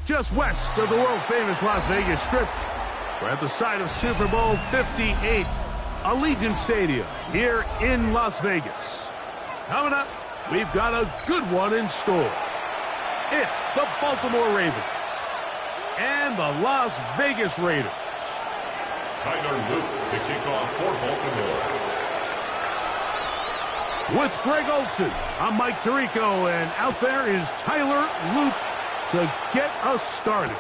just west of the world-famous Las Vegas Strip. We're at the site of Super Bowl 58, Allegiant Stadium here in Las Vegas. Coming up, we've got a good one in store. It's the Baltimore Ravens and the Las Vegas Raiders. Tyler Luke to kick off for Baltimore. With Greg Olsen, I'm Mike Tirico, and out there is Tyler Luke to get us started.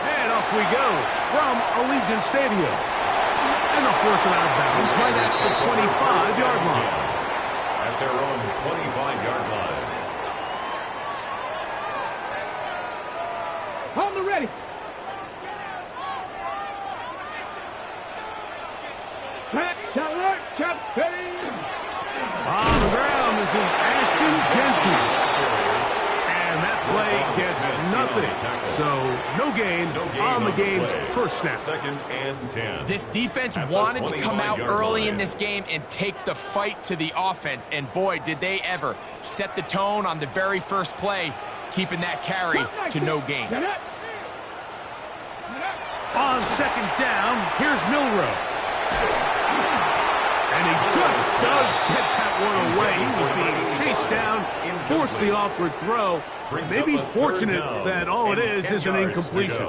And off we go from Allegiant Stadium. And they'll force it out of bounds right at the 25-yard line. At their own 25-yard line. Hold the ready. On the ground, this is Ashton Jeanty. And that play gets nothing. So no gain on the game's first snap. 2nd and 10. This defense wanted to come out early in this game and take the fight to the offense. And boy, did they ever set the tone on the very first play, keeping that carry to no gain. On 2nd down, here's Milroe. And he just does get that one away. He was being chased down, forced the awkward throw. Maybe he's fortunate that all it is an incompletion.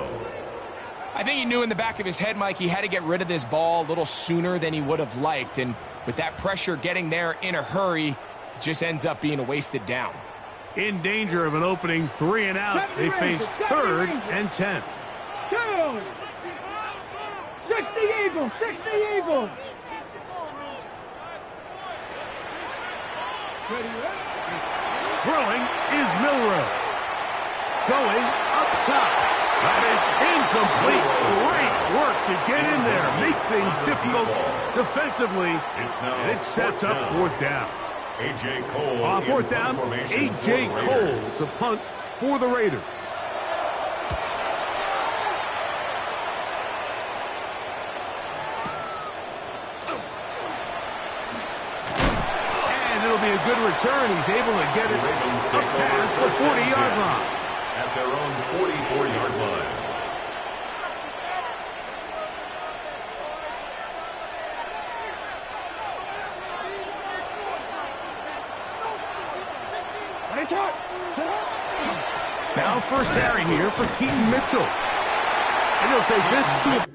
I think he knew in the back of his head, Mike, he had to get rid of this ball a little sooner than he would have liked. And with that pressure getting there in a hurry, it just ends up being a wasted down. In danger of an opening 3 and out. They face 3rd and 10. 60 Eagles, 60 Eagles. Throwing is Milroe. Going up top. That is incomplete. Great work to get in there. Make things difficult defensively. And it sets up 4th down. A.J. Cole. On 4th down, A.J. Cole to punt for the Raiders. It'll be a good return. He's able to get it up past the 40-yard line. At their own 44-yard line. Now first carry here for Keaton Mitchell. And he'll take this to the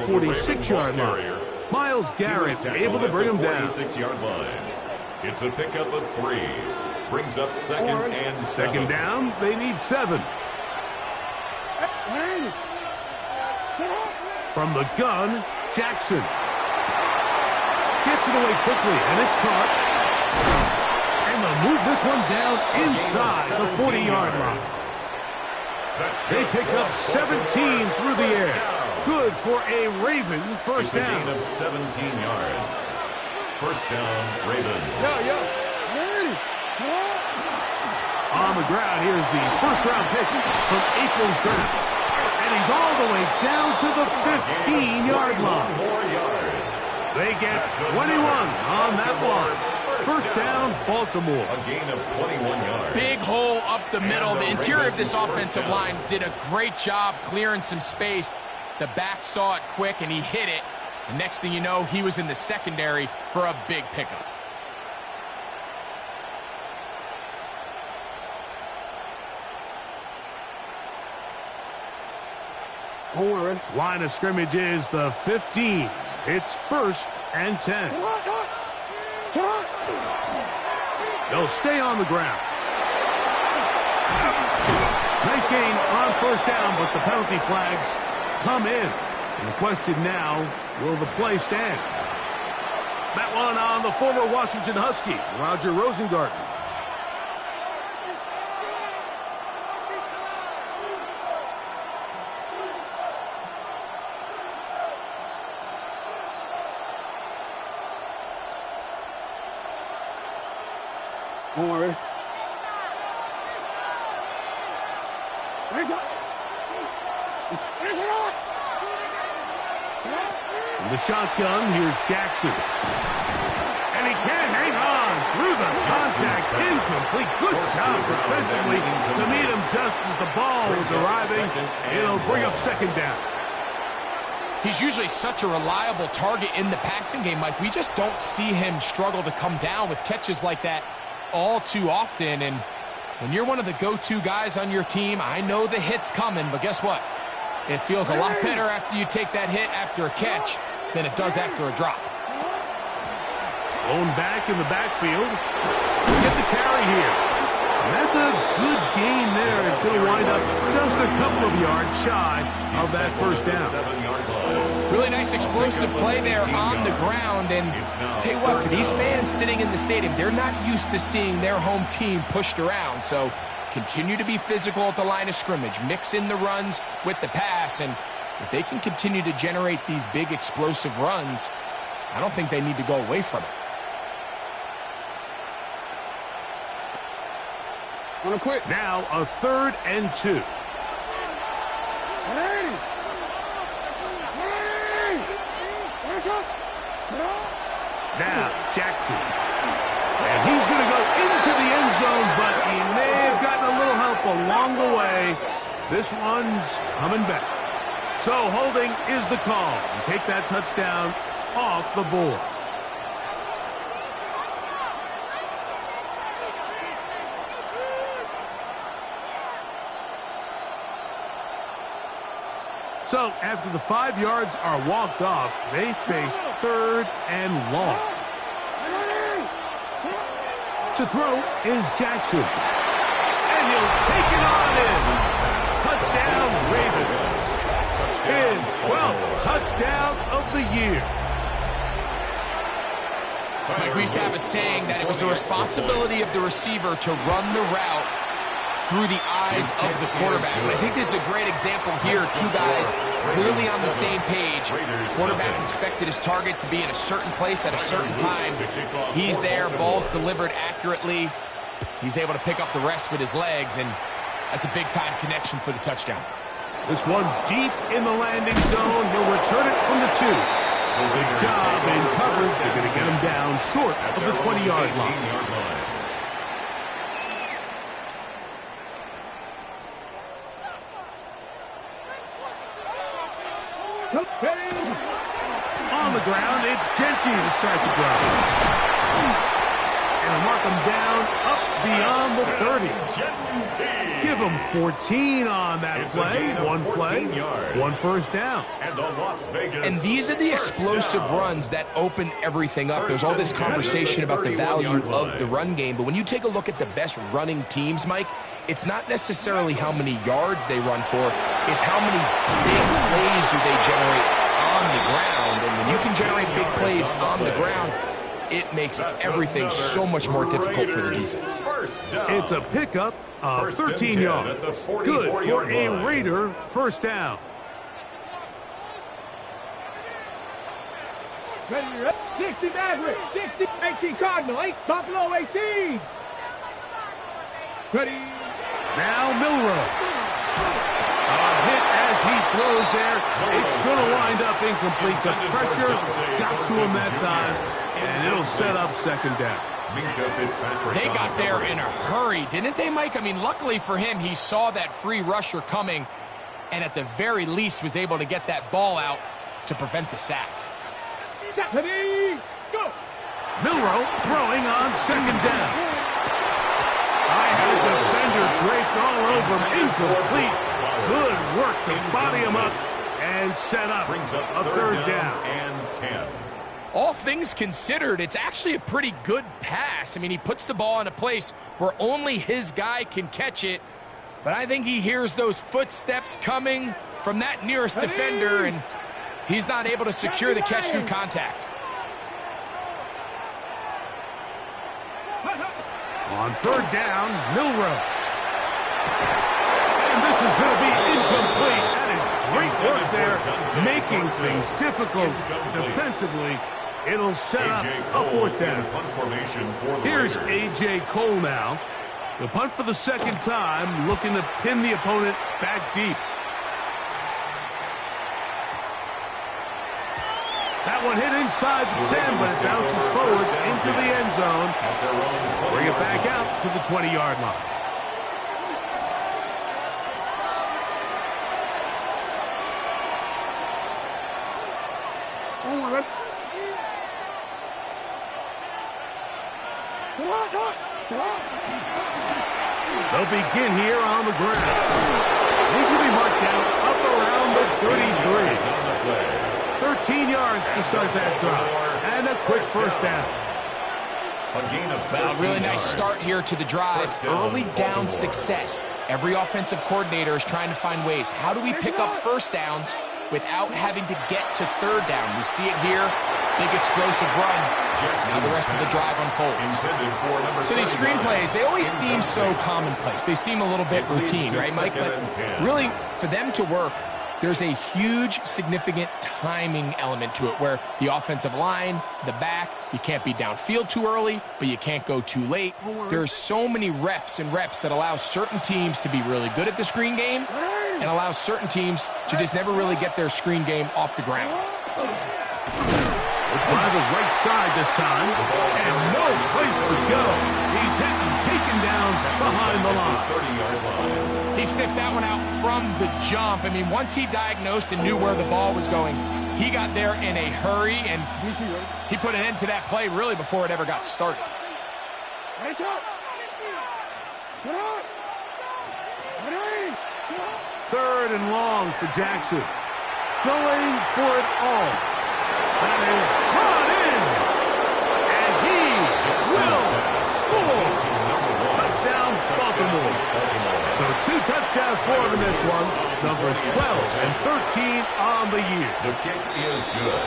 46-yard line. Myles Garrett able to bring him down. 46-yard line. It's a pickup of 3. Brings up 2nd and 7. 2nd down, they need 7. From the gun, Jackson. Gets it away quickly, and it's caught. And they'll move this one down inside the 40-yard line. They pick up 17 through the air. Good for a Raven first down. Gain of 17 yards. First down, Ravens. On the ground, here's the first-round pick from April's draft. And he's all the way down to the 15-yard line. 4 yards. They get 21 on that one. First down, Baltimore. A gain of 21 yards. Big hole up the middle. The interior of this offensive line did a great job clearing some space. The back saw it quick, and he hit it. The next thing you know, he was in the secondary for a big pickup. Line of scrimmage is the 15. It's 1st and 10. They'll stay on the ground. Nice gain on first down, but the penalty flags come in. And the question now, will the play stand? That one on the former Washington Husky, Roger Rosengarten. Don't worry. In the shotgun, here's Jackson. And he can't hang on through the contact. Incomplete. Good job defensively to meet him just as the ball was arriving. It'll bring up second down. He's usually such a reliable target in the passing game, Mike. We just don't see him struggle to come down with catches like that all too often. And when you're one of the go-to guys on your team, I know the hit's coming, but guess what? It feels a lot better after you take that hit after a catch than it does after a drop. Going back in the backfield. Get the carry here. And that's a good gain there. It's going to wind up just a couple of yards shy of that first down. Really nice explosive play there on the ground. And tell you what, for these fans sitting in the stadium, they're not used to seeing their home team pushed around. So continue to be physical at the line of scrimmage. Mix in the runs with the pass. And if they can continue to generate these big explosive runs, I don't think they need to go away from it. Now a 3rd and 2. Now Jackson. And he's going to go into the end zone, but he may have gotten a little help along the way. This one's coming back. So holding is the call. And take that touchdown off the board. So after the 5 yards are walked off, they face 3rd and long. To throw is Jackson. And he'll take it on in. Touchdown, Ravens. His 12th touchdown of the year. Mike, we used to have a saying that it was the responsibility of the receiver to run the route through the eyes of the quarterback. And I think this is a great example here. Two guys clearly on the same page. Quarterback expected his target to be in a certain place at a certain time. He's there, ball's delivered accurately. He's able to pick up the rest with his legs, and that's a big-time connection for the touchdown. This one deep in the landing zone. He'll return it from the 2. Good job in coverage. They're going to get him down short of the 20-yard line. On the ground, it's Genty to start the drive. And mark him down up beyond the 30. Give him 14 on that play. One play, 1 first down. And these are the explosive runs that open everything up. There's all this conversation about the value of the run game, but when you take a look at the best running teams, Mike, it's not necessarily how many yards they run for, it's how many big plays do they generate on the ground. And when you can generate big plays on the ground, it makes everything so much more difficult for the defense. It's a pickup of 13 yards. Good for a Raider first down. 60 Maverick, 60, 18 Cardinal, 8 Buffalo, 18. Ready. Now Milroe. A hit as he throws there. It's going to wind up incomplete. The pressure got to him that time, and it'll set up second down. They got there in a hurry, didn't they, Mike? I mean, luckily for him, he saw that free rusher coming, and at the very least was able to get that ball out to prevent the sack. Ready, go. Milroe throwing on second down. I had a defender draped all over him. Incomplete. Good work to body him up and set up a third down. And 10. All things considered, it's actually a pretty good pass. I mean, he puts the ball in a place where only his guy can catch it. But I think he hears those footsteps coming from that nearest defender, and he's not able to secure the catch through contact. On third down, Milroe. And this is going to be incomplete. That is great work there, making things difficult defensively. It'll set up a fourth down. Here's A.J. Cole now. The punt for the second time, looking to pin the opponent back deep. That one hit inside the 10, but it bounces forward into the end zone. Bring it back out to the 20-yard line. They'll begin here on the ground. These will be marked down up around the 33. 13 yards to start that drive. And a quick first down. A really nice start here to the drive. Early down success. Every offensive coordinator is trying to find ways. How do we pick up first downs without having to get to third down? We see it here. Big explosive run. Now the rest of the drive unfolds. So these screenplays, they always seem so commonplace. They seem a little bit routine, right, Mike? But really, for them to work, there's a huge, significant timing element to it where the offensive line, the back, you can't be downfield too early, but you can't go too late. There's so many reps and reps that allow certain teams to be really good at the screen game and allow certain teams to just never really get their screen game off the ground. We'll try the right side this time, and no place to go. He's hit and taken down behind the line. He sniffed that one out from the jump. I mean, once he diagnosed and knew where the ball was going, he got there in a hurry, and he put an end to that play really before it ever got started. Third and long for Jackson. Going for it all. That is brought in. And he will score. Touchdown, Baltimore. So 2 touchdowns for him in this one. Numbers 12 and 13 on the year. The kick is good.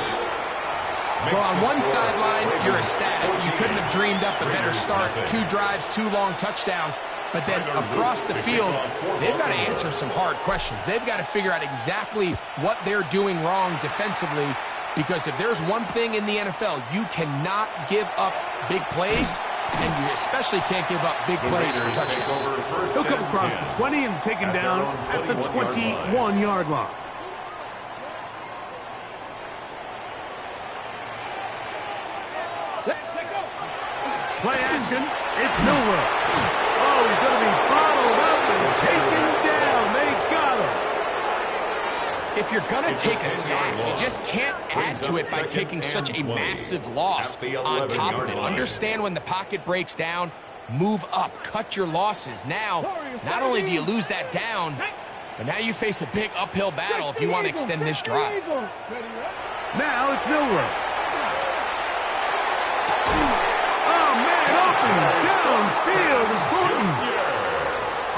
Well, on one sideline, you're ecstatic. You couldn't have dreamed up a better start. 2 drives, 2 long touchdowns. But then across the field, they've got to answer some hard questions. They've got to figure out exactly what they're doing wrong defensively. Because if there's one thing in the NFL, you cannot give up big plays, and you especially can't give up big plays for touchdowns. He'll come across the 20 and taken down at the 21-yard line. Play action. It's Milroe. Oh, he's going to be followed up and taken down. They got him. If you're going to take a sack, you just can't add to it by taking such a massive loss on top of it. Understand when the pocket breaks down, move up, cut your losses. Now, not only do you lose that down, but now you face a big uphill battle if you want to extend this drive. Now it's Milroe. Oh, man, open downfield is Gordon.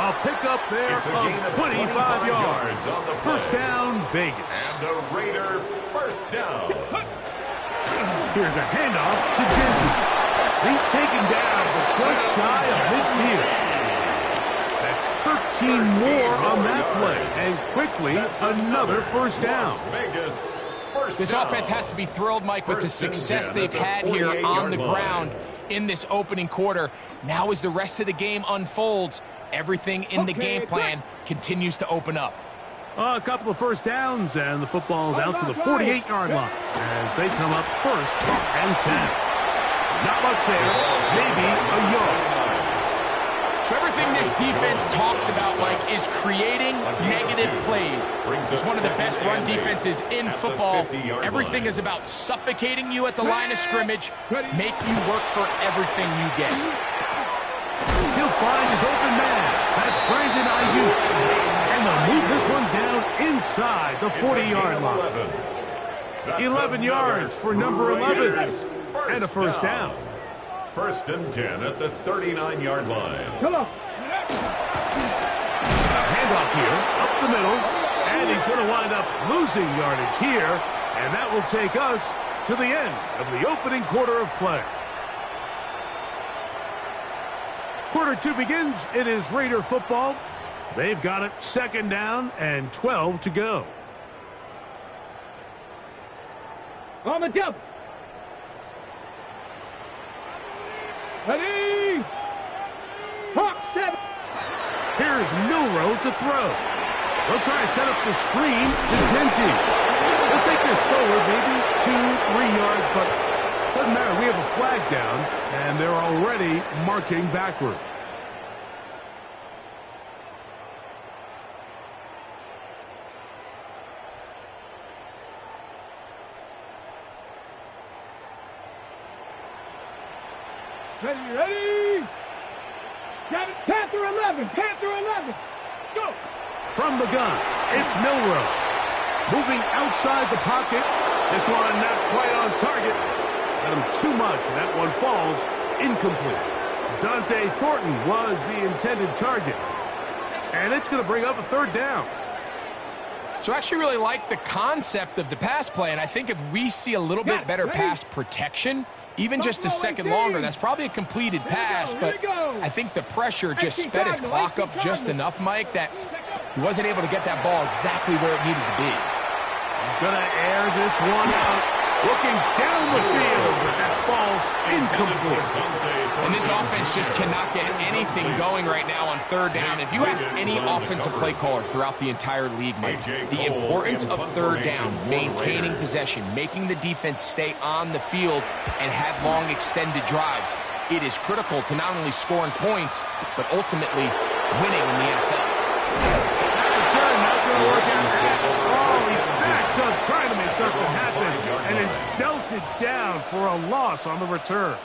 A pickup there of 25 yards. First down, Vegas. And the Raider first down. Here's a handoff to Jensen. He's taken down just shy of midfield. That's 13 more on that play. And quickly, another first down. Vegas. This offense has to be thrilled, Mike, with the success they've had here on the ground in this opening quarter. Now as the rest of the game unfolds, everything in the game plan continues to open up. A couple of first downs, and the football's out to the 48-yard line as they come up first and 10. Not much there, maybe a yard. So everything this defense talks about, Mike, is creating negative plays. It's one of the best run defenses in football. Everything is about suffocating you at the line of scrimmage, make you work for everything you get. He'll find his open man. That's Brandon Ayuk. And they'll move this one down inside the 40-yard line. 11 yards for number 11. And a first down. First and 10 at the 39-yard line. Come on. Handoff here, up the middle. And he's going to wind up losing yardage here. And that will take us to the end of the opening quarter of play. Quarter 2 begins. It is Raider football. They've got it 2nd down and 12 to go. On the jump. Ready. Hawk 7. Here's Milroe to throw. They'll try to set up the screen to Genty. They'll take this forward maybe 2-3 yards, but doesn't matter. We have a flag down, and they're already marching backward. Ready. Panther 11. Panther 11. Go. From the gun, it's Milroe. Moving outside the pocket. This one not quite on target. Got him too much, and that one falls incomplete. Dante Thornton was the intended target. And it's going to bring up a 3rd down. So I actually really like the concept of the pass play, and I think if we see a little bit better pass protection, even just a second longer, that's probably a completed pass, but I think the pressure just sped his clock up just enough, Mike, that he wasn't able to get that ball exactly where it needed to be. He's going to air this one out, looking down the field, but that falls incomplete. And this offense just cannot get anything going right now on 3rd down. If you ask any offensive play caller throughout the entire league, Mike, the importance of 3rd down, maintaining possession, making the defense stay on the field and have long extended drives, it is critical to not only scoring points, but ultimately winning in the NFL. That return not going to work out. Oh, he backs up trying to make something happen and is belted down for a loss on the return.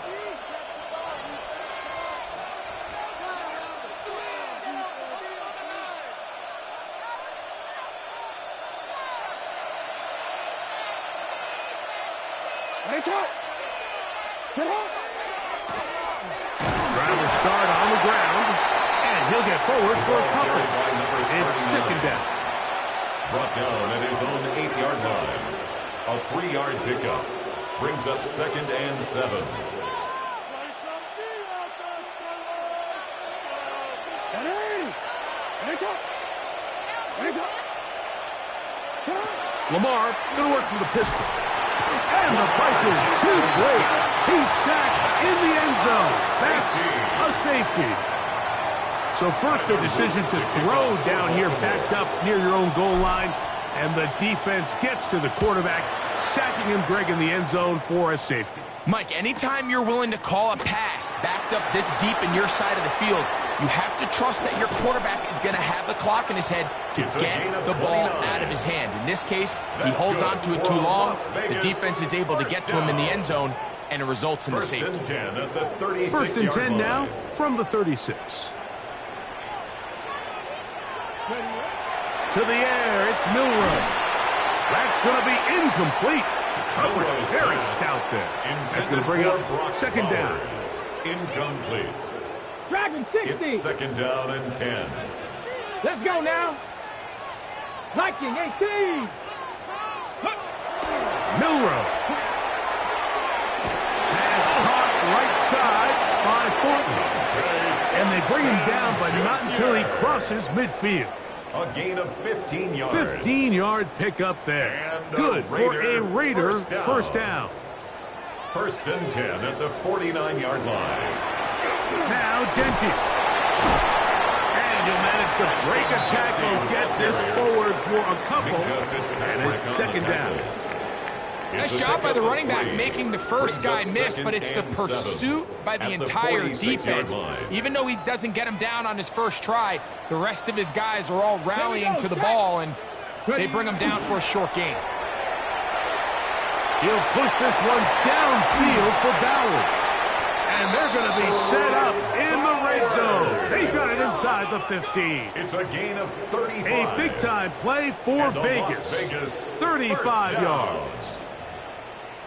Driver start on the ground, and he'll get forward for a couple. It's 2nd down. Brought down at his own 8-yard line. A 3-yard pickup brings up 2nd and 7. Lamar going to work from the pistol. And the pressure's too great. He's sacked in the end zone. That's a safety. So first, the decision to throw down here backed up near your own goal line. And the defense gets to the quarterback, sacking him, Greg, in the end zone for a safety. Mike, anytime you're willing to call a pass backed up this deep in your side of the field, you have to trust that your quarterback is going to have the clock in his head to get the ball out of his hand. In this case, he holds on to it too long. The defense is able to get to him in the end zone, and it results in the safety. 1st and 10 now from the 36. To the air, it's Milroe. That's going to be incomplete. Coverage very stout there. That's going to bring up 2nd down. Incomplete. Dragon 60. It's 2nd down and 10. Let's go now. Viking 18. Milroe. Pass caught right side by Thornton. And they bring him down, but not until he crosses midfield. A gain of 15 yards. 15-yard pickup there. Good for a Raider first down. 1st and 10 at the 49-yard line. Now Genty. And he'll manage to break a tackle, get this forward for a couple, and it's 2nd down. Nice job by the running back making the first guy miss, but it's the pursuit by the entire defense. Even though he doesn't get him down on his first try, the rest of his guys are all rallying to the ball, and they bring him down for a short gain. He'll push this one downfield for Bowers. And they're going to be set up in the red zone. They've got it inside the 15. It's a gain of 35. A big-time play for Vegas. 35 yards.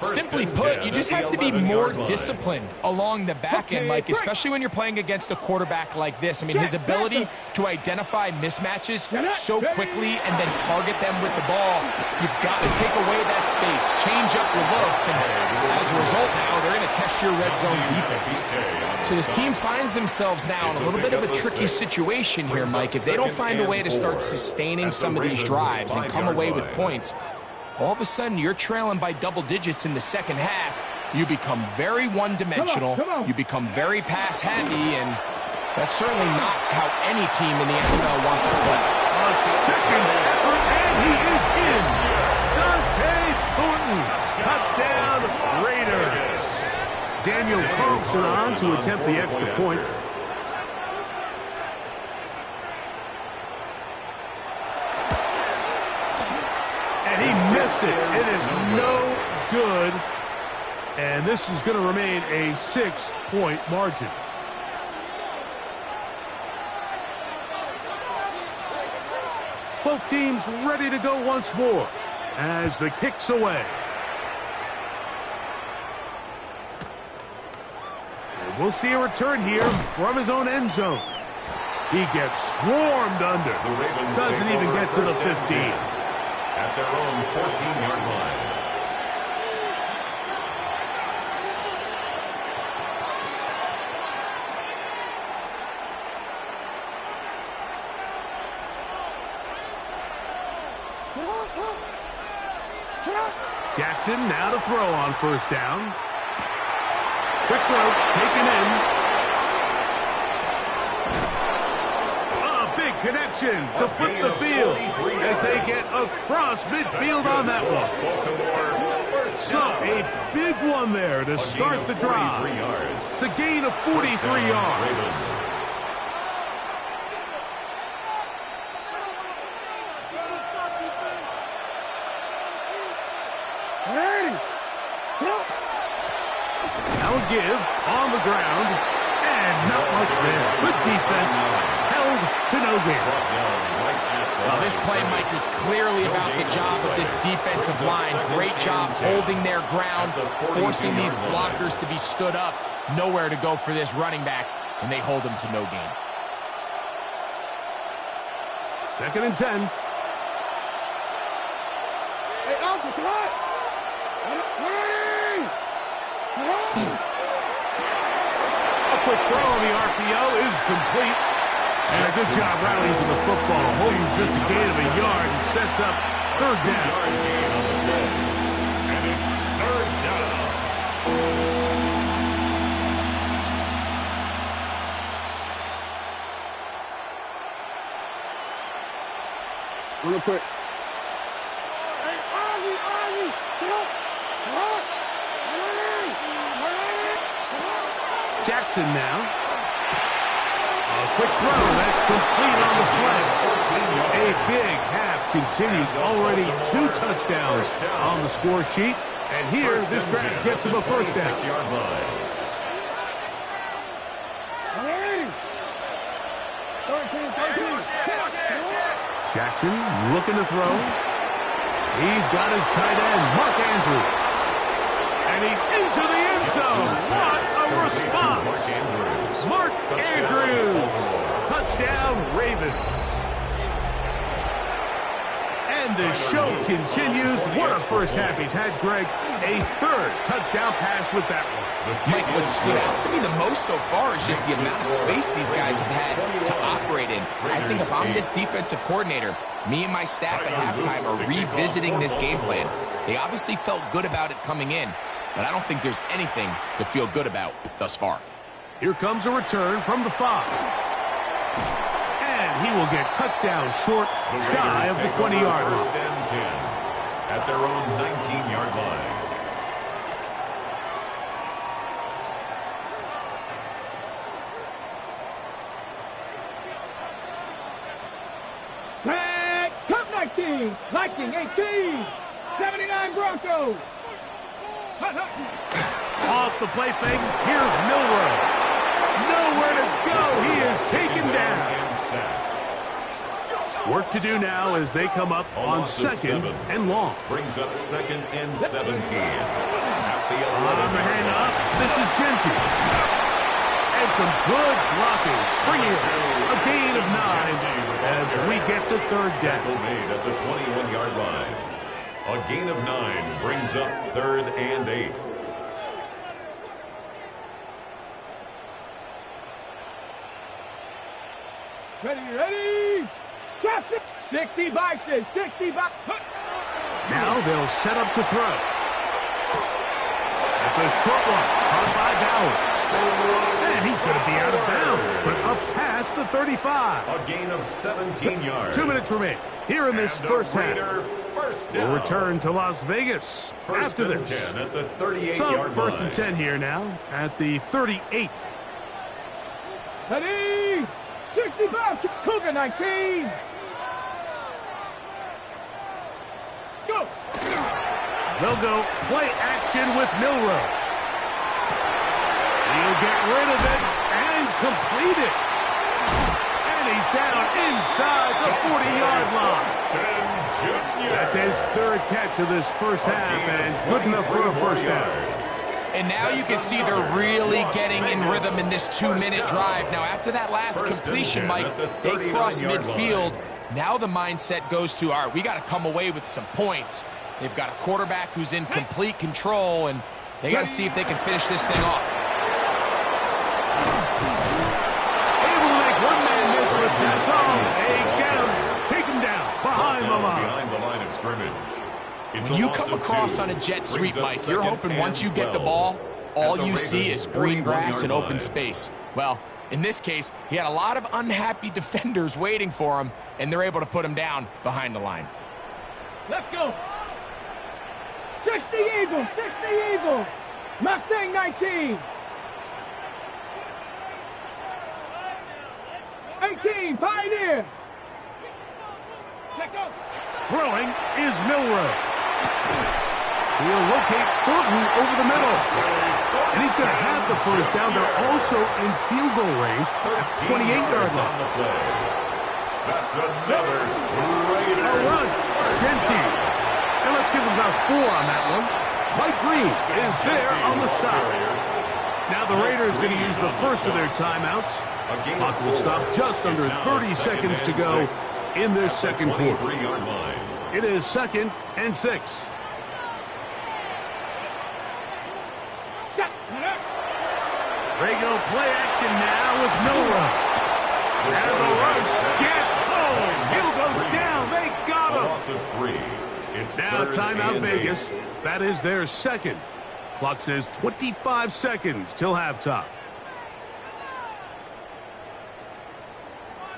Simply put, you just have to be more disciplined along the back end, Mike, especially when you're playing against a quarterback like this. I mean, his ability to identify mismatches so quickly and then target them with the ball, you've got to take away that space, change up your looks, and as a result now, they're going to test your red zone defense. So this team finds themselves now in a little bit of a tricky situation here, Mike. If they don't find a way to start sustaining some of these drives and come away with points, all of a sudden you're trailing by double digits in the second half. You become very one-dimensional. You become very pass-heavy, and that's certainly not how any team in the NFL wants to play. A second effort, and he is in. Dante Thornton, touchdown Raiders. Daniel Carlson on to attempt the extra point. And he missed it. It is no good. And this is going to remain a 6-point margin. Both teams ready to go once more as the kick's away. And we'll see a return here from his own end zone. He gets swarmed under. Doesn't even get to the 15. At their own 14-yard line. Jackson now to throw on first down. Quick throw, taken in. A big connection to flip the field as they get across midfield on that one. So a big one there to start the drive. It's a gain of 43 yards. Now a give on the ground, and not much there. Good defense, held to no gain. Well, this play, Mike, was clearly about the job of this defensive line. Great job holding their ground, forcing these blockers to be stood up. Nowhere to go for this running back, and they hold him to no gain. 2nd and 10. Hey, Alpha, what? A quick throw on the RPO is complete. And a good job rallying to the football. Holding just a gain of a yard and sets up first down. And it's third down. Real quick. Hey, Ozzy, chill up. Jackson now. A quick throw. That's complete on the slant. A big half continues. Already 2 touchdowns on the score sheet. And here, this grab gets him a first down. 6-yard line. Jackson looking to throw. He's got his tight end, Mark Andrews. And he's into the end zone. What a response. Mark Andrews. Touchdown, Ravens. And the show continues. What a first half he's had, Greg. A 3rd touchdown pass with that one. Mike, what stood out to me the most so far is just the amount of space these guys have had to operate in. I think if I'm this defensive coordinator, me and my staff at halftime are revisiting this game plan. They obviously felt good about it coming in, but I don't think there's anything to feel good about thus far. Here comes a return from the 5. And he will get cut down short, shy of the 20-yarder. First and 10 at their own 19-yard line. Flag, Cup 19, Viking 18, 79 Broncos. Off the play fake, here's Milroe. Nowhere to go, he is taken down. And sack. Work to do now as they come up on second and long. Brings up second and 17. At the On the handoff, this is Genty. And some good blocking. Springing a gain of 9 as we get to third down. Tackle made at the 21-yard line. A gain of 9 brings up third and 8. Ready. Drop it. 60 boxes. 60 boxes. Now they'll set up to throw. It's a short one, caught by Bowers. And he's going to be out of bounds, but up past the 35. A gain of 17 yards. 2 minutes remain here in this first half. First We'll down. return to Las Vegas First after and this. 10 at the 38-yard So line. first and 10 here now at the 38. Ready. 60 boxes. Cougar 19. Go. They'll go play action with Milroe. He'll get rid of it and complete it. And he's down inside the 40-yard line. That's his third catch of this first half and good enough for a first down. And now you can see they're really getting in rhythm in this 2-minute drive. Now, after that last completion, Mike, they cross midfield. Now the mindset goes to, all right, we got to come away with some points. They've got a quarterback who's in complete control, and they got to see if they can finish this thing off. Able to make one man miss with that zone. They get him, take him down behind the line. Behind the line of scrimmage. It's When a you loss come of across 2. on a jet Brings sweep, up Mike, you're second hoping once you and get the 12. ball, all At the you see Ravens' is green grass 41-yard and open line. space. Well, in this case, he had a lot of unhappy defenders waiting for him, and they're able to put him down behind the line. Let's go. 60 Eagles. 60 Eagles. Mustang 19. 18 Pioneer. Check out. Throwing is Milroe. He'll locate Thornton over the middle. And he's going to have the first down. They're also in field goal range at the 28-yard line. On the play. That's another Raider A run. Genty. And let's give him about 4 on that one. Mike Green is there on the stop. Now the Raiders going to use the first of their timeouts. Clock will stop just under 30 seconds to go in this second quarter. 23-yard line. It is second and 6. Regular play action now with Milroe. And the rush gets home. He'll go down. They A got him. loss of 3. It's Now third timeout and Vegas. 8. That is their second. Clock says 25 seconds till halftime.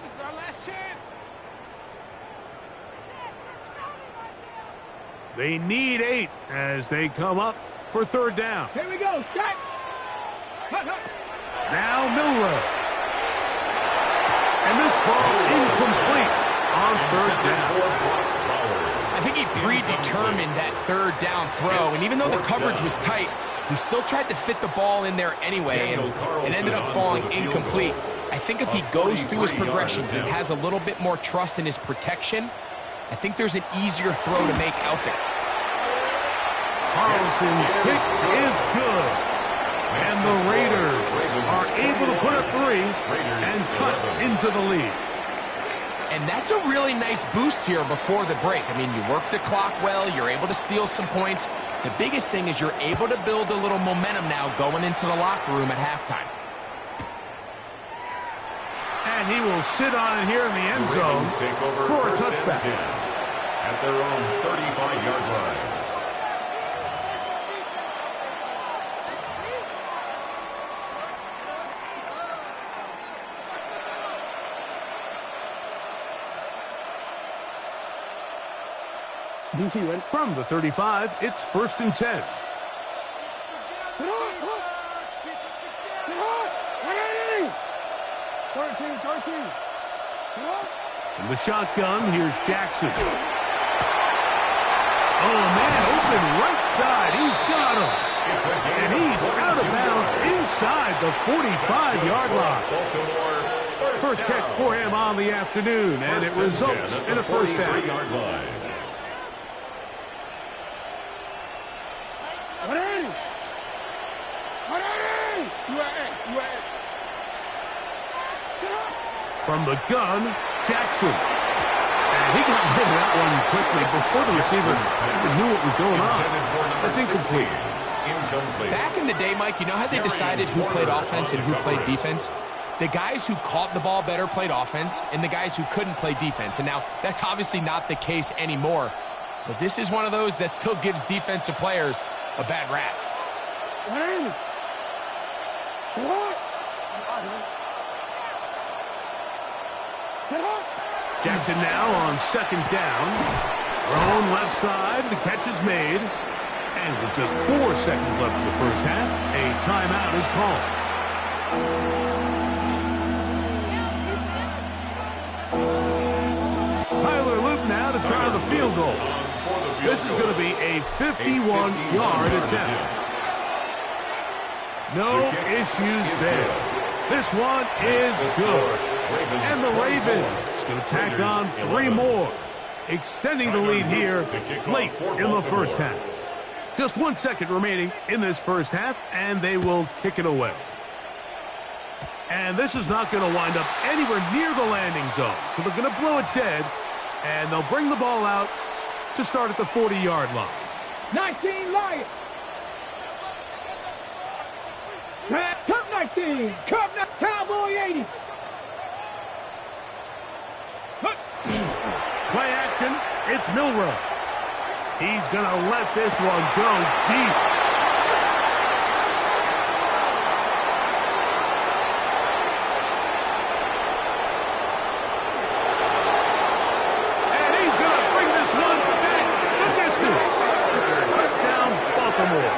This is our last chance. They need 8 as they come up for third down. Here we go. Shot. Hut, hut. Now Milroe. And this ball incomplete on third down. I think he predetermined that third down throw, and even though the coverage was tight, he still tried to fit the ball in there anyway, and it ended up falling incomplete. I think if he goes through his progressions and has a little bit more trust in his protection, I think there's an easier throw to make out there. Carlson's kick is good. And the Raiders are able to put a 3 and cut into the lead. And that's a really nice boost here before the break. I mean, you work the clock well, you're able to steal some points. The biggest thing is you're able to build a little momentum now going into the locker room at halftime. And he will sit on it here in the end zone Ravens take over for a first and touchback. 10 at their own 35-yard line. DC went from the 35. It's first and 10. Sit on. Sit on. 13. Sit on. From the shotgun, here's Jackson. Oh, man, open right side. He's got him. And he's out of bounds inside the 45-yard line. Baltimore, first first catch for him on the afternoon, and it results in a first down. 43-yard line. From the gun, Jackson. And he got rid of that one quickly before the receiver even knew what was going on. That's incomplete. Back in the day, Mike, you know how they decided who played offense and who played defense? The guys who caught the ball better played offense, and the guys who couldn't play defense. And now, that's obviously not the case anymore. But this is one of those that still gives defensive players a bad rap. Jackson now on second down. Thrown left side. The catch is made. And with just 4 seconds left in the first half, a timeout is called. Tyler Luke now to try the field goal. This is going to be a 51-yard attempt. No issues there. This one is good. And the Ravens going to tack on 3 more, extending the lead here late in the first half. Just 1 second remaining in this first half, and they will kick it away. And this is not going to wind up anywhere near the landing zone, so they're going to blow it dead, and they'll bring the ball out to start at the 40-yard line. 19 Lions. Cup 19. Cowboy 80. Play action, it's Milroe. He's going to let this one go deep. And he's going to bring this one back the distance. Touchdown, Baltimore.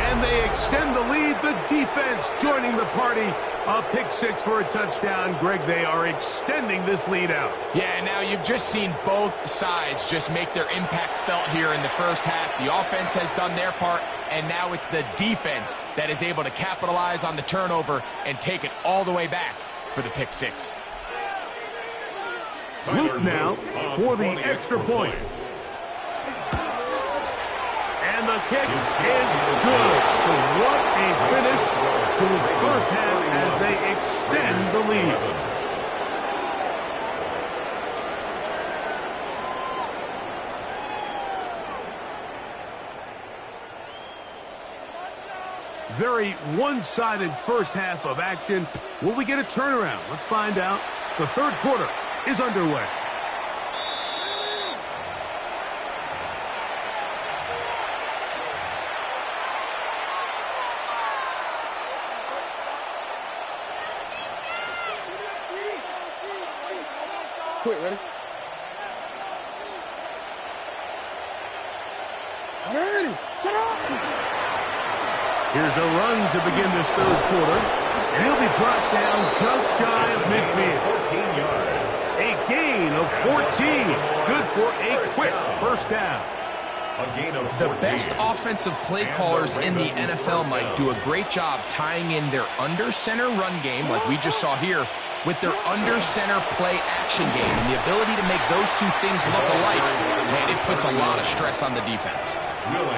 And they extend the lead. The defense joining the party. A pick 6 for a touchdown. Greg, they are extending this lead out. Yeah, now you've just seen both sides just make their impact felt here in the first half. The offense has done their part, and now it's the defense that is able to capitalize on the turnover and take it all the way back for the pick 6. Luke now for the extra point. And the kick is good. So what a finish to his first half as they extend the lead. Very one-sided first half of action. Will we get a turnaround? Let's find out. The third quarter is underway. Quick, ready? Ready. Set up. Here's a run to begin this third quarter. And he'll be brought down just shy of midfield. 14 yards. A gain of 14. Good for a quick first down. A gain of 14. The best offensive play callers in the NFL, Mike, do a great job tying in their under-center run game, like we just saw here, with their under-center play action game. And the ability to make those two things look alike, man, it puts a lot of stress on the defense.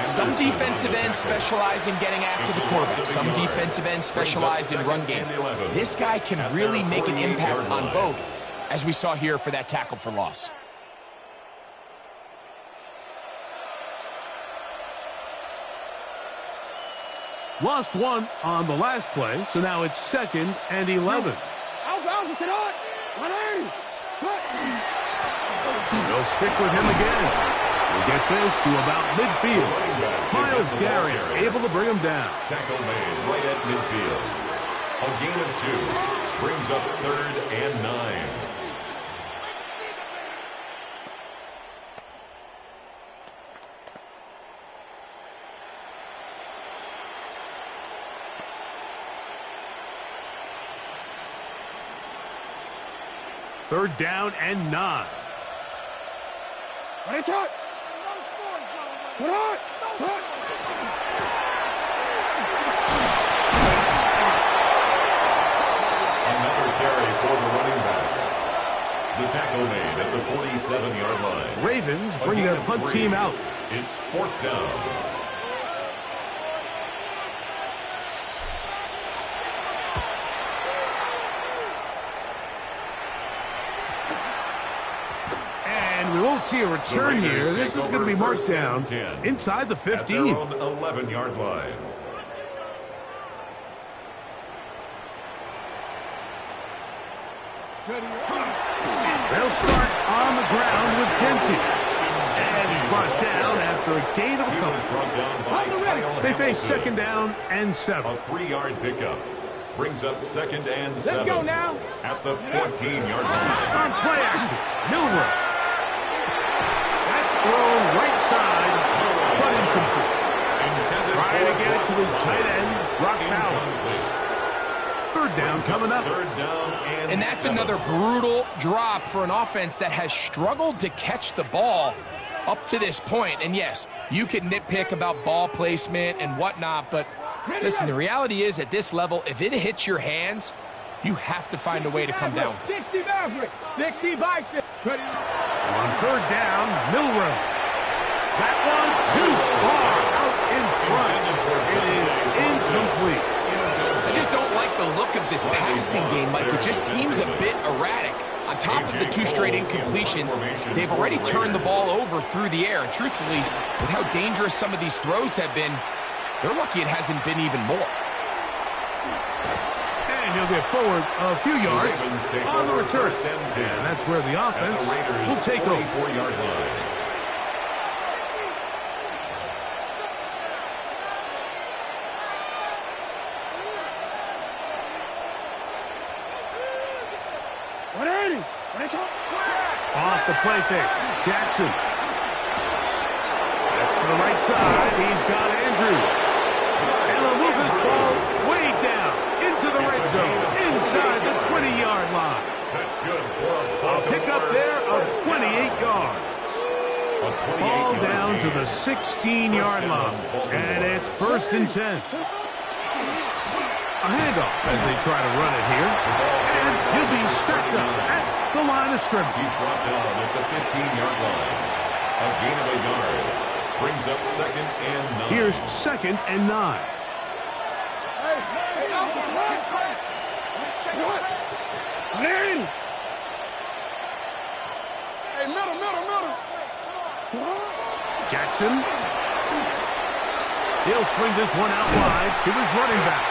Some defensive ends specialize in getting after the quarterback. Some defensive ends specialize in run game. This guy can really make an impact on both, as we saw here for that tackle for loss. Lost one on the last play, so now it's 2nd and 11. They'll stick with him again. We'll get this to about midfield. Myles Garrett able to bring him down. Tackle made right at midfield. A gain of 2 brings up 3rd and 9. Third down and 9. The tackle made at the 47-yard line. Ravens bring their punt team out. It's 4th down. And we won't see a return here. This is going to be marked down inside the 15. At their own 11-yard line. They'll start on the ground with Genty. And he's brought down after a gain of a couple. They face 2nd down and 7. A 3-yard pickup. Brings up 2nd and 7. Let's go now. At the 14-yard line. On play action, Milroe. That's thrown right side, but incomplete. Trying to get it to his tight end, Brock Bowers. 3rd down coming up. 3rd down And that's another brutal drop for an offense that has struggled to catch the ball up to this point. And yes, you can nitpick about ball placement and whatnot, but listen, the reality is at this level, if it hits your hands, you have to find a way to come down. 60 Maverick, 60 Bison. On 3rd down, Milroe. That one too far out in front. It is incomplete. I just don't like the look of this passing game, Mike. It just seems a bit erratic. On top of the 2 straight incompletions, they've already turned the ball over through the air. And truthfully, with how dangerous some of these throws have been, they're lucky it hasn't been even more. And he'll get forward a few yards on the return. And that's where the offense will take over. 4-yard line. Off the play fake, Jackson. That's to the right side. He's got Andrews. And he'll move this ball way down into the red zone, inside the 20-yard line. That's good for A pickup there of 28 yards. Ball down to the 16-yard line. And it's 1st and 10. A handoff as they try to run it here. And he'll be stepped up at the line of scrimmage. He's brought down at the 15-yard line. A gain of a yard. Brings up 2nd and 9. Here's 2nd and 9. Jackson. He'll swing this one out wide to his running back.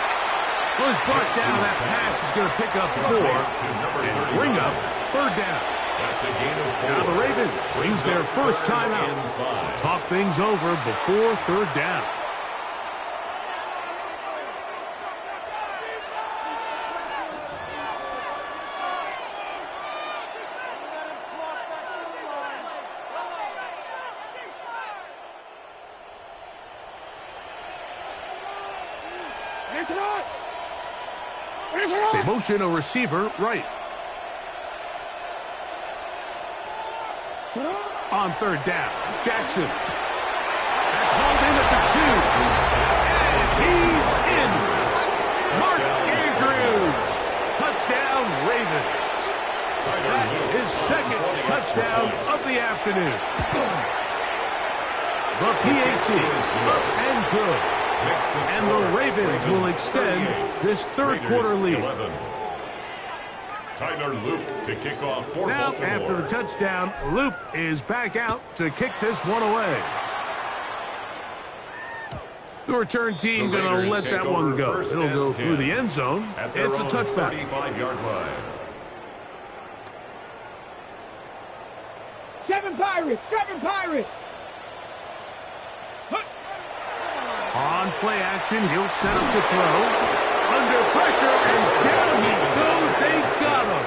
Well, he's brought down. That pass is going to pick up 4 and bring up 3rd down. That's a gain of 4. Now the Ravens wins their first timeout. Talk things over before 3rd down. They motion a receiver right. On 3rd down, Jackson. That's hauled in at the 2. And he's in. Mark Andrews. Touchdown, Ravens. That is 2nd touchdown of the afternoon. The PAT up and good. And the Ravens will extend this 3rd quarter lead. Tyler Loop to kick off for Now, Baltimore. after the touchdown, Loop is back out to kick this one away. The return team going to let that one go. It'll go through the end zone. It's a touchback. 35-yard line. 7 Pirates, 7 Pirates. On play action, he'll set up to throw. Under pressure, and down he goes. They got him.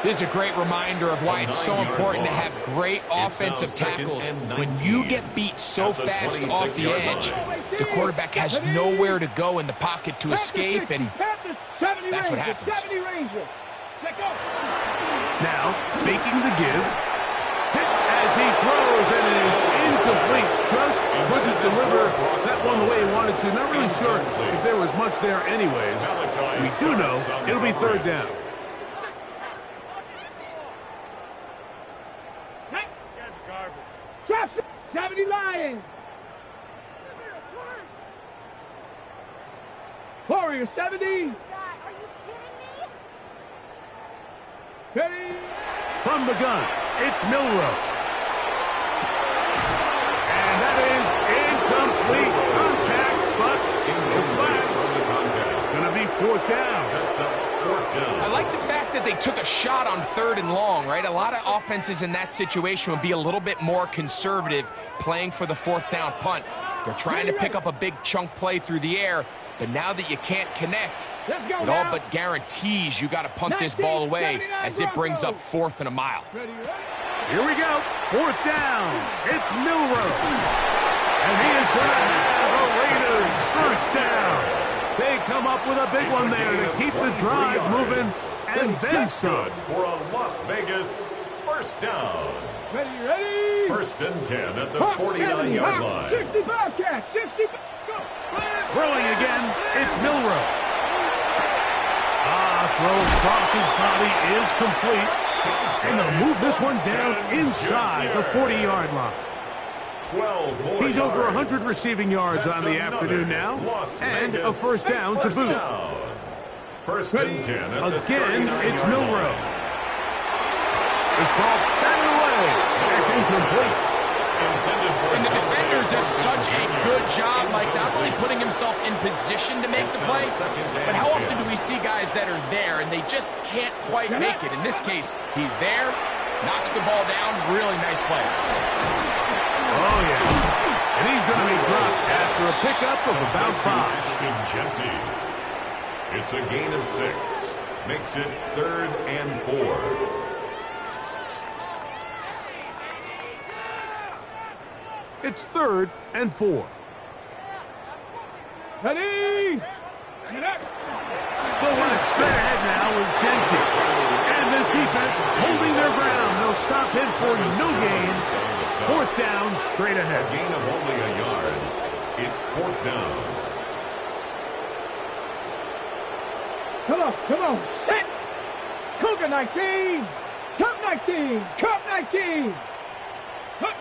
This is a great reminder of why it's so important to have great offensive tackles. When you get beat so fast off the edge, the quarterback has nowhere to go in the pocket to escape, and that's what happens. Now, faking the give. Hit as he throws, and it is incomplete. Just couldn't deliver that one the way he wanted to. Not really sure if there was much there anyways. We do know it'll be 3rd down. Nittany Lions. Warrior 70. Are you kidding me? Ready? From the gun, it's Milroe. And that is incomplete contact, but the flags. It's going to be fourth down. Sets up fourth down. I like the fact that they took a shot on 3rd and long, right? A lot of offenses in that situation would be a little bit more conservative playing for the 4th down punt. They're trying to pick up a big chunk play through the air, but now that you can't connect, it all but guarantees you got to punt this ball away as it brings up 4th and a mile. Ready, ready? Here we go. Fourth down. It's Milroe. And he is going to have a Raiders first down. They come up with a big one there to keep the drive moving, and then some. Good for a Las Vegas first down. Ready, ready? 1st and 10 at the Hawk 49-yard 70, line. 60 Bobcat, 60. Go. Throwing again, it's Milroe. Throw across his body is complete. And they'll move this one down inside the 40-yard line. 12 more He's over yards. 100 receiving yards That's on the another afternoon now, Las and a Vegas first down to first boot. down. 1st and 10 at the Again, 39-yard it's line. Milroe. This ball batted away. That's incomplete. Intended for And the defender does such a good job, like not only putting himself in position to make the play, but how often do we see guys that are there and they just can't quite make it? In this case, he's there, knocks the ball down, really nice play. Oh, yeah. And he's going to be dropped after a pickup of about 5. Ashton Jeanty. It's a gain of 6. Makes it 3rd and 4. It's 3rd and 4. Ready? Get up. They'll run it straight ahead now with Jeanty. And this defense holding their ground. They'll stop him for no gain. 4th down, straight ahead. A gain of only a yard. It's 4th down. Come on, set. Cougar 19. Cup 19. Cup 19. Hup.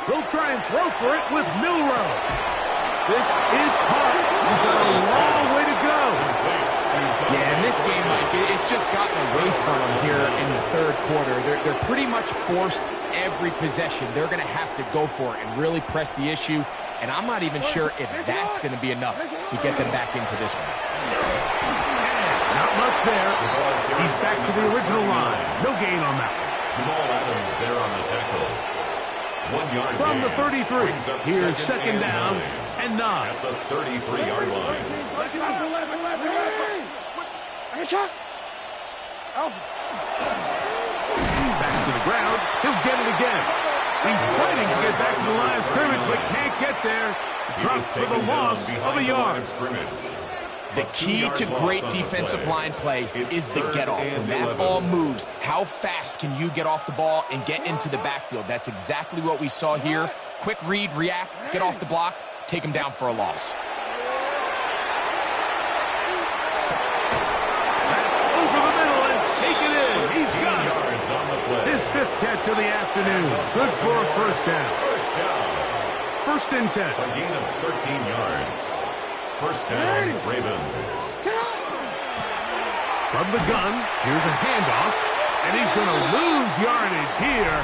They'll try and throw for it with Milroe. This is caught. He's got a long way to go. Yeah, in this game, Mike, it's just gotten away from them here in the 3rd quarter. They're pretty much forced every possession. They're going to have to go for it and really press the issue. And I'm not even sure if that's going to be enough to get them back into this one. Not much there. He's back to the original line. No gain on that one. Jamal Adams there on the tackle. 1 yard From the gain. 33, Brings up here's second down and 9. At the 33-yard line. Back to the ground. He'll get it again. He's fighting to get back to the line of scrimmage, but can't get there. Drops for the loss of a yard. The key to great defensive line play is the get-off. When that ball moves, how fast can you get off the ball and get into the backfield? That's exactly what we saw here. Quick read, react, get off the block, take him down for a loss. That's over the middle and take it in. He's got it. Yards on the play. His 5th catch of the afternoon. Good for a first down. First down. 1st and 10. A gain of 13 yards. First down, Ravens. From the gun, here's a handoff, and he's going to lose yardage here.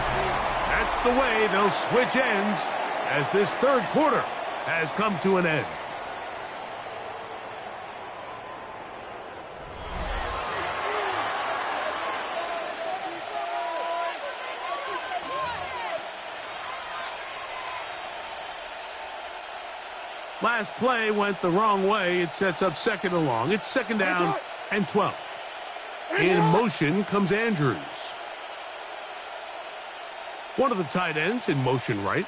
That's the way they'll switch ends as this 3rd quarter has come to an end. Last play went the wrong way. It sets up 2nd and long. It's 2nd down and 12. In motion comes Andrews. One of the tight ends in motion right.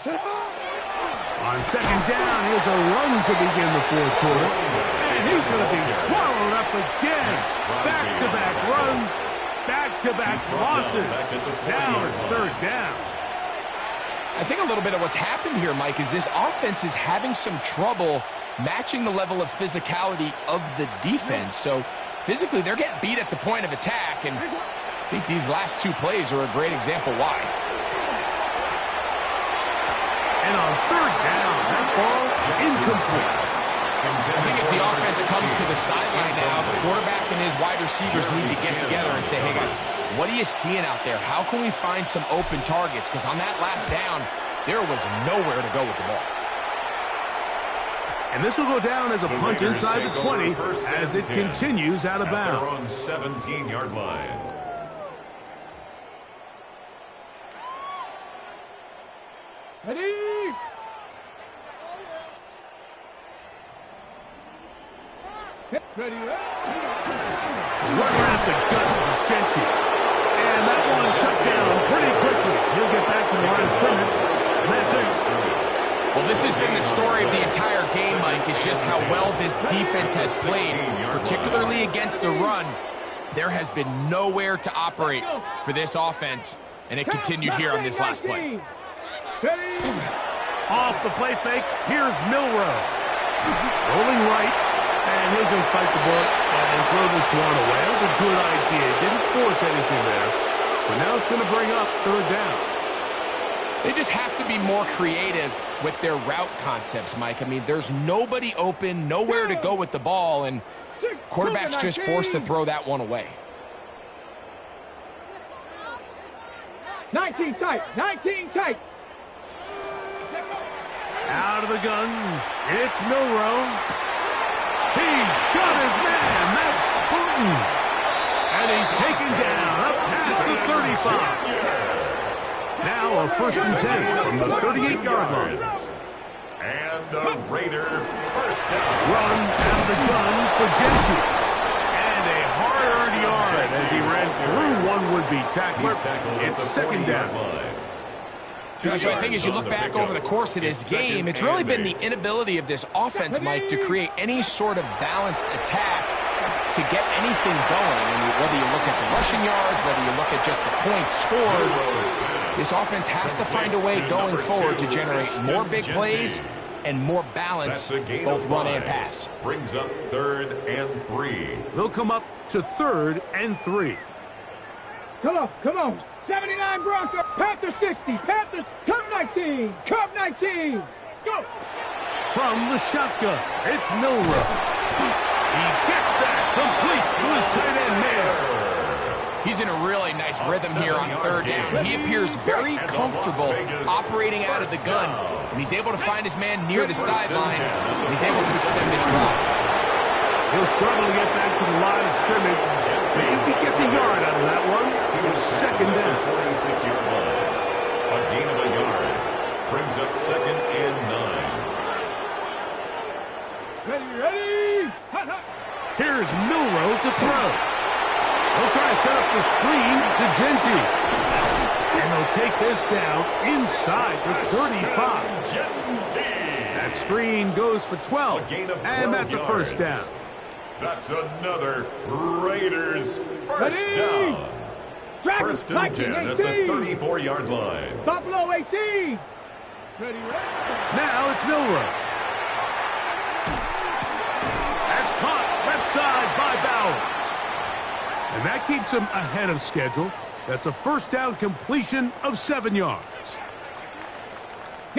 On 2nd down, here's a run to begin the 4th quarter. And he's going to be swallowed up again. Back-to-back runs, back-to-back losses. Now it's 3rd down. I think a little bit of what's happened here, Mike, is this offense is having some trouble matching the level of physicality of the defense. So physically, they're getting beat at the point of attack, and I think these last 2 plays are a great example why. And on third down, that ball incomplete. I think as the offense comes to the sideline now, the quarterback and his wide receivers need to get together and say, hey, guys, what are you seeing out there? How can we find some open targets? Because on that last down, there was nowhere to go with the ball. And this will go down as a punt inside the 20 as it continues out of bounds. They're on 17-yard line. Ready? Ready, Running at the gut of Gentry. And that one shut down pretty quickly. He'll get back to the line of scrimmage, and that's it. Well, this has been the story of the entire game, Mike, is just how well this defense has played, particularly against the run. There has been nowhere to operate for this offense, and it continued here on this last play. Off the play fake, here's Milroe. Rolling right, and he'll just bite the bullet and throw this one away. That was a good idea. Didn't force anything there, but now it's going to bring up third down. They just have to be more creative with their route concepts, Mike. I mean, there's nobody open, nowhere to go with the ball, and quarterback's just forced to throw that one away. 19 tight, 19 tight. Out of the gun, it's Milroe. He's got his man, that's Fulton. And he's taken down up past the 35. Now a 1st and 10 from the 38-yard line. And a Raider first down. Run out of the gun for Gentry. And a hard-earned yard as he ran through one would-be tackler. It's 2nd down. So I think as you look back over the course of this game, it's really been the inability of this offense, Mike, to create any sort of balanced attack to get anything going. I mean, whether you look at the rushing yards, whether you look at just the points scored, this offense has to find a way going forward to generate more big plays and more balance, both run and pass. Brings up 3rd and 3. They'll come up to 3rd and 3. Come on, come on. 79 Broncos, Panther 60, Panthers, Cup 19, Cup 19. Go! From the shotgun, it's Milroe. He gets that complete to his tight end man. He's in a really nice rhythm here on 3rd down. He appears very comfortable operating out of the gun, and he's able to find his man near the sideline, and he's able to extend his drive. He'll struggle to get back to the line of scrimmage. Maybe he gets a yard out of that one. It's 2nd down. 46-yard line. A gain of a yard. Brings up 2nd and 9. Ready, ready. Here's Milroe to throw. He'll try to set up the screen to Gentry. And they'll take this down inside the 35. That screen goes for 12. And that's a 1st down. That's another Raiders first down. 1st and 10 at the 34-yard line. Buffalo 18. Ready, ready. Now it's Milroe. That's caught left side by Bowers. And that keeps him ahead of schedule. That's a 1st down completion of 7 yards.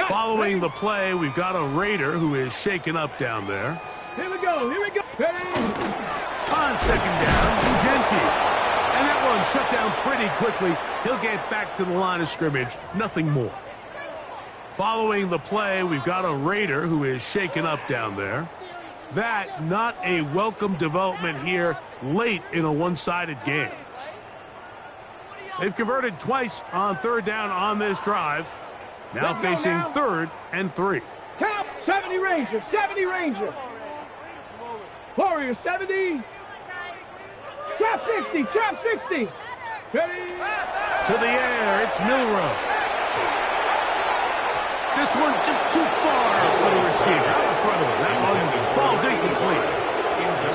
Following the play, we've got a Raider who is shaken up down there. Here we go, here we go. Ready. On 2nd down, Gentry. And that one shut down pretty quickly. He'll get back to the line of scrimmage, nothing more. Following the play, we've got a Raider who is shaken up down there. That, not a welcome development here late in a one-sided game. They've converted twice on 3rd down on this drive. Now facing 3rd and 3. Count 70 Ranger, 70 Ranger. Warrior 70. Trap 60, trap 60. Ready. To the air, it's Milroe. This one just too far for the receiver. Out in front of him. That one falls incomplete.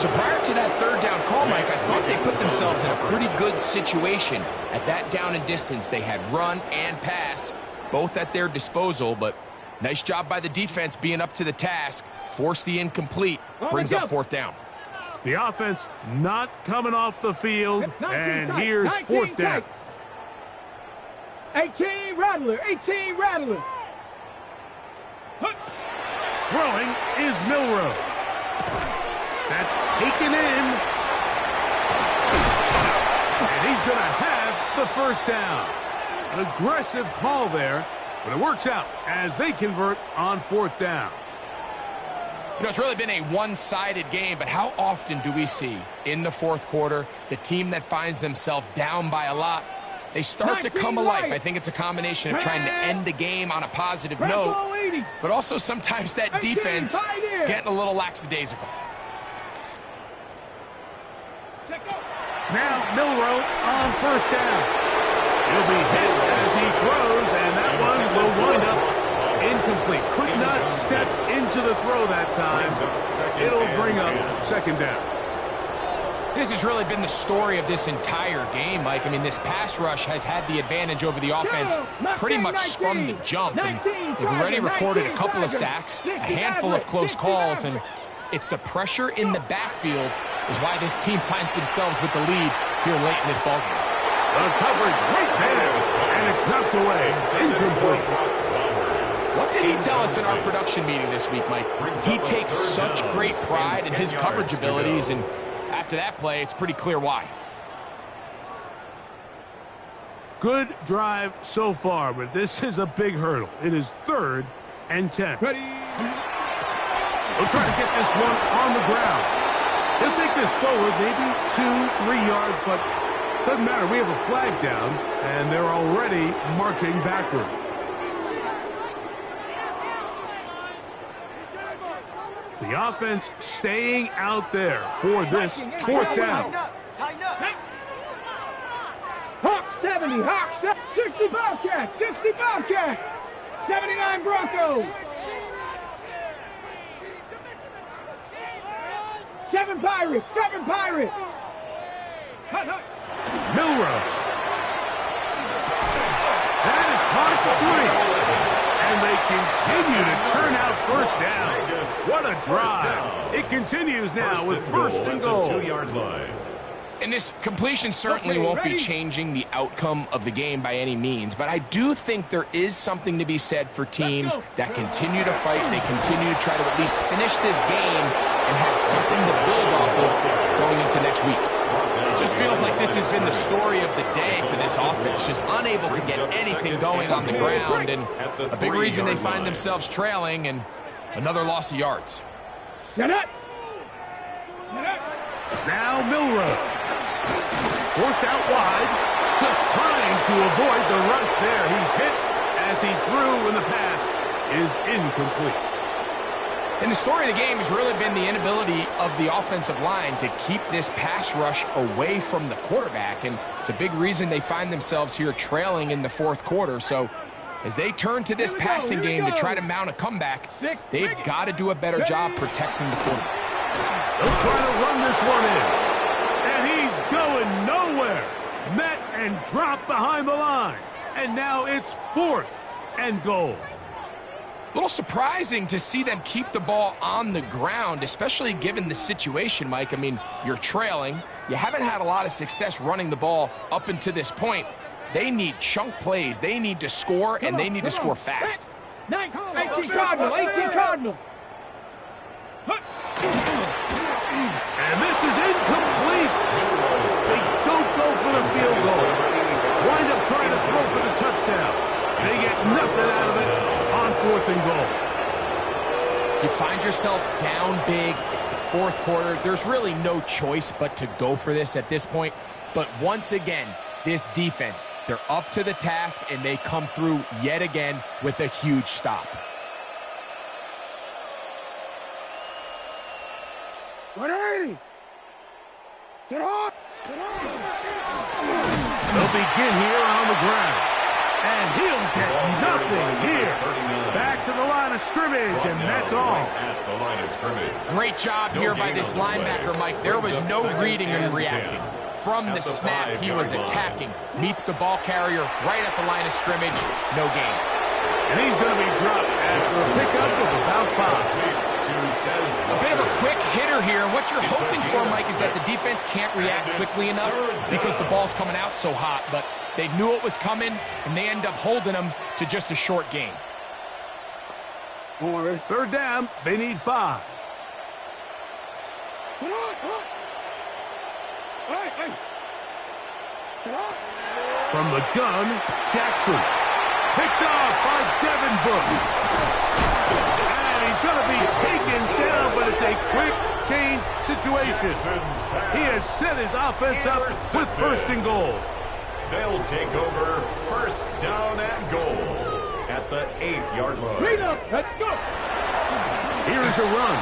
So prior to that 3rd down call, Mike, I thought they put themselves in a pretty good situation. At that down and distance, they had run and pass, both at their disposal, but nice job by the defense being up to the task. Force the incomplete, brings up 4th down. The offense not coming off the field, and here's 4th down. 18 Rattler, 18 Rattler. Throwing is Milroe. That's taken in. And he's going to have the first down. An aggressive call there, but it works out as they convert on fourth down. You know, it's really been a one-sided game, but how often do we see in the fourth quarter the team that finds themselves down by a lot, they start to come alive. I think it's a combination of trying to end the game on a positive note, but also sometimes that defense getting a little lackadaisical. Now Milroe on first down. He'll be hit as he throws, and that one will wind up incomplete. Could not step into the throw that time. It'll bring up second down. This has really been the story of this entire game, Mike. I mean, this pass rush has had the advantage over the offense pretty much from the jump. And they've already recorded a couple of sacks, a handful of close calls, and it's the pressure in the backfield is why this team finds themselves with the lead here late in this ballgame. The coverage right there, and it's knocked away. Incomplete. What did he tell us in our production meeting this week, Mike? He takes such great pride in his coverage abilities, and after that play, it's pretty clear why. Good drive so far, but this is a big hurdle. It is 3rd and 10. Ready. He'll try to get this one on the ground. He'll take this forward, maybe 2-3 yards, but doesn't matter. We have a flag down, and they're already marching backward. The offense staying out there for this fourth down. Hawk 70, Hawk 60 Bobcats, 60 Bobcats, 79 Broncos. 7 Pirates, 7 Pirates. Hut, hut. Milroe. That is caught for 3. And they continue to churn out first down. What a drive. It continues now with first and goal. 2-yard line. And this completion certainly won't be changing the outcome of the game by any means, but I do think there is something to be said for teams that continue to fight. They continue to try to at least finish this game and have something to build off of going into next week. It just feels like this has been the story of the day for this offense, just unable to get anything going on the ground, and a big reason they find themselves trailing and another loss of yards. Shut up. Shut up. Now Milroe. Forced out wide. Just trying to avoid the rush there. He's hit as he threw, and the pass is incomplete. And the story of the game has really been the inability of the offensive line to keep this pass rush away from the quarterback, and it's a big reason they find themselves here trailing in the fourth quarter. So as they turn to this passing game to try to mount a comeback, they've got to do a better job protecting the quarterback. They'll try to run this one in. And he's going nowhere. Met and dropped behind the line. And now it's 4th and goal. A little surprising to see them keep the ball on the ground, especially given the situation, Mike. I mean, you're trailing. You haven't had a lot of success running the ball up until this point. They need chunk plays. They need to score, and they need to score fast. 18 Cardinal, 18 Cardinal. And this is incomplete. They don't go for the field goal. Wind up trying to throw for the touchdown. They get nothing out of it on 4th and goal. You find yourself down big. It's the fourth quarter. There's really no choice but to go for this at this point. But once again, this defense, they're up to the task, and they come through yet again with a huge stop. 180. Sit on. They'll begin here on the ground. And he'll get nothing here. Back to the line of scrimmage, and that's all. Great job here by this linebacker, Mike. There was no reading and reacting. From the snap, he was attacking. Meets the ball carrier right at the line of scrimmage. No gain. And he's going to be dropped after a pickup of about 5. A bit of a quick hitter here. What you're hoping for, Mike, is that the defense can't react quickly enough because the ball's coming out so hot. But they knew it was coming, and they end up holding them to just a short gain. Third down, they need 5. From the gun, Jackson. Picked off by Devin Bush. And he's going to be taken down, but it's a quick change situation. He has set his offense up with 1st and goal. They'll take over 1st down and goal at the 8-yard line. Let's go. Here's a run.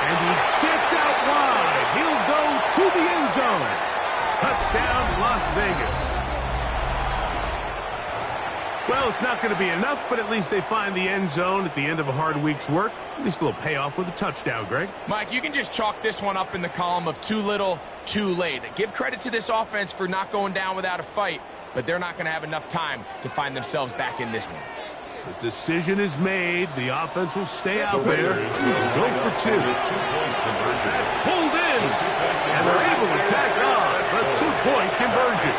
And he gets out wide. He'll go to the end zone. Touchdown, Las Vegas. Well, it's not going to be enough, but at least they find the end zone at the end of a hard week's work. At least a little payoff with a touchdown, Greg. Mike, you can just chalk this one up in the column of too little, too late. Give credit to this offense for not going down without a fight, but they're not going to have enough time to find themselves back in this one. The decision is made. The offense will stay out there and go for 2. That's pulled in, and they're able to tack on the 2-point conversion.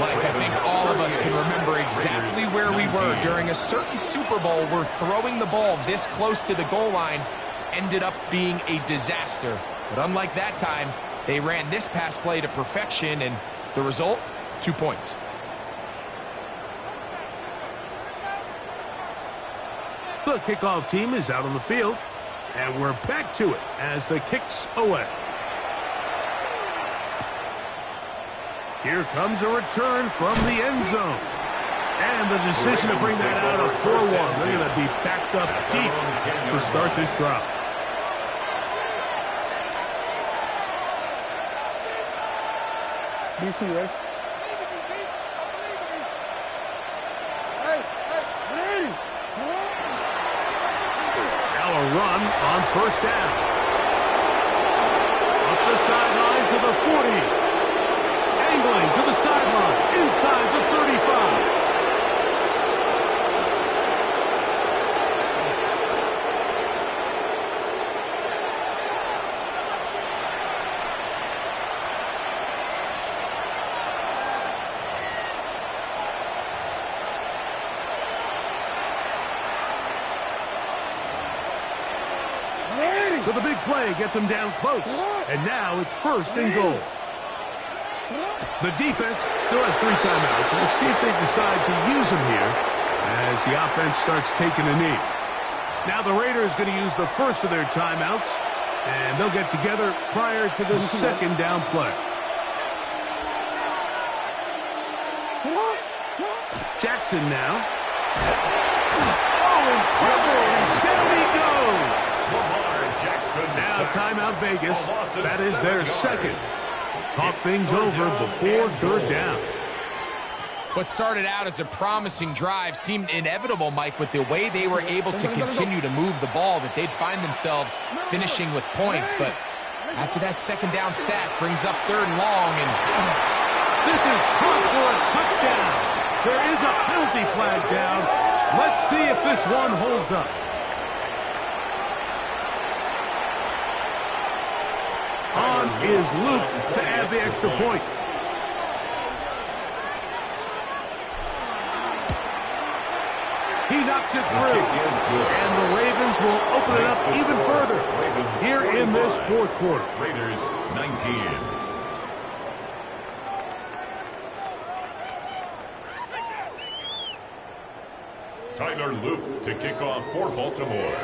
Mike, I think all of us can remember exactly where we were during a certain Super Bowl where throwing the ball this close to the goal line ended up being a disaster. But unlike that time, they ran this pass play to perfection, and the result, 2 points. The kickoff team is out on the field, and we're back to it as the kick's away. Here comes a return from the end zone. And the decision to bring that out of 4-1. They're going to be backed up deep to start this drive. BC, right? Now a run on 1st down. Up the sideline to the 40. Angling to the sideline, inside the 35. So the big play gets him down close, and now it's 1st and goal. The defense still has 3 timeouts. We'll see if they decide to use them here as the offense starts taking a knee. Now the Raiders going to use the first of their timeouts, and they'll get together prior to the 2nd down play. Jackson now. Oh, in trouble, and down he goes. Now timeout Vegas. That is their 2nd. Talk things over before 3rd down. What started out as a promising drive seemed inevitable, Mike, with the way they were able to continue to move the ball, that they'd find themselves finishing with points. But after that 2nd down sack brings up 3rd and long, and this is caught for a touchdown. There is a penalty flag down. Let's see if this one holds up. On is Luke to add the extra point. He knocks it through. And the Ravens will open it up even further here in this 4th quarter. Raiders 19. Tyler Loop to kick off for Baltimore.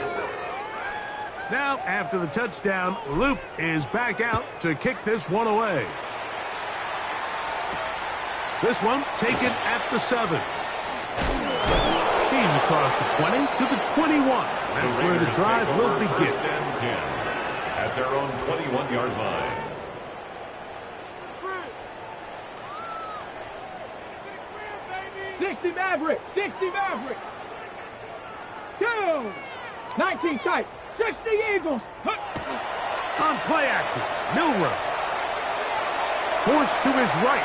Now, after the touchdown, Loop is back out to kick this one away. This one taken at the 7. He's across the 20 to the 21. That's where the drive will begin. 1st and 10 at their own 21-yard line. '60 Maverick, 60 Maverick. Go. 19 tight. 60 Eagles. On play action, Milroe. Forced to his right.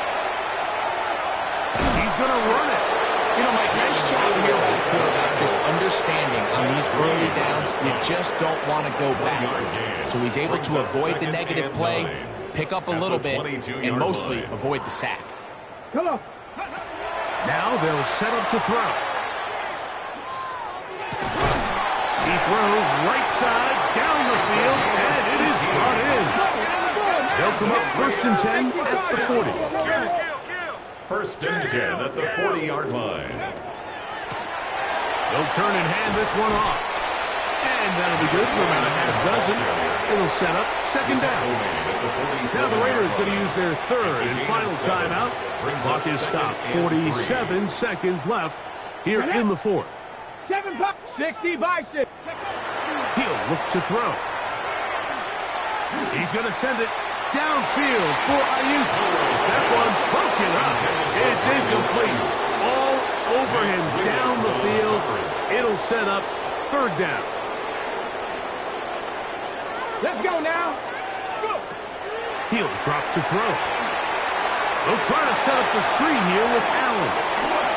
He's going to run it. you know, Mike, nice job here by the quarterback, just understanding on these early downs, you just don't want to go backwards. So he's able to avoid the negative play, pick up a little bit, and mostly avoid the sack. Come on. Now they'll set up to throw. He throws right side, down the field, and it is brought in. They'll come up 1st and 10 at the 40. 1st and 10 at the 40-yard line. They'll turn and hand this one off. And that'll be good for about a half dozen. It'll set up 2nd down. Now the Raiders going to use their 3rd and final timeout. Clock is stopped. 47 seconds left here in the 4th. 60 by 6. He'll look to throw. He's going to send it downfield for Ayuk. That one's broken up. It's incomplete. All over him down the field. It'll set up 3rd down. Let's go now. Go. He'll drop to throw. They'll try to set up the screen here with Allen.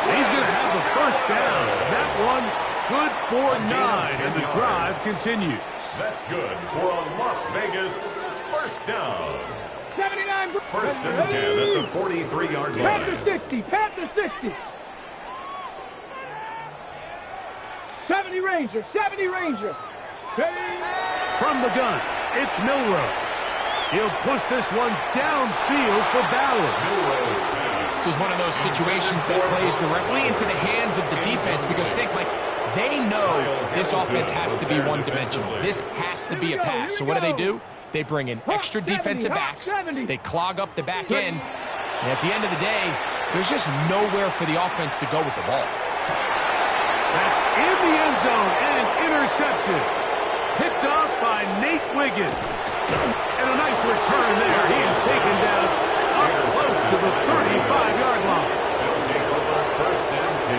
He's going to have the 1st down. That one good for 9, and the drive continues. That's good for a Las Vegas 1st down. 79. 1st and 10 at the 43-yard line. Panther 60. Panther 60. 70 Ranger. 70 Ranger. From the gun, it's Milroe. He'll push this one downfield for Ballard. This is one of those situations that plays directly into the hands of the defense because they know this offense has to be one-dimensional. This has to be a pass. So what do? They bring in extra defensive backs. They clog up the back end. And at the end of the day, there's just nowhere for the offense to go with the ball. That's in the end zone and intercepted. Picked off by Nate Wiggins. And a nice return there. He is taken down up close to the 35-yard line. They'll take over 1st and 10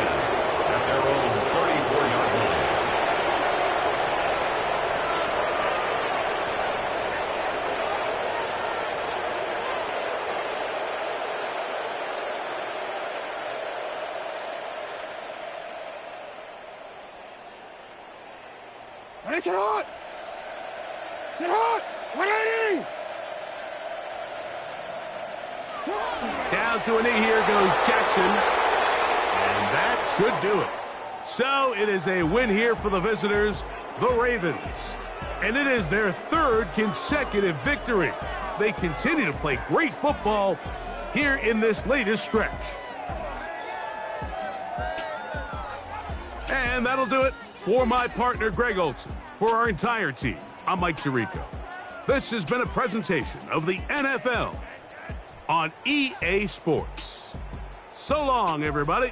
at their own 34-yard line. It's hot! It's hot! 180! Down to a knee here goes Jackson. And that should do it. So it is a win here for the visitors, the Ravens. And it is their 3rd consecutive victory. They continue to play great football here in this latest stretch. And that'll do it for my partner, Greg Olson. For our entire team, I'm Mike Tirico. This has been a presentation of the NFL on EA Sports. So long, everybody.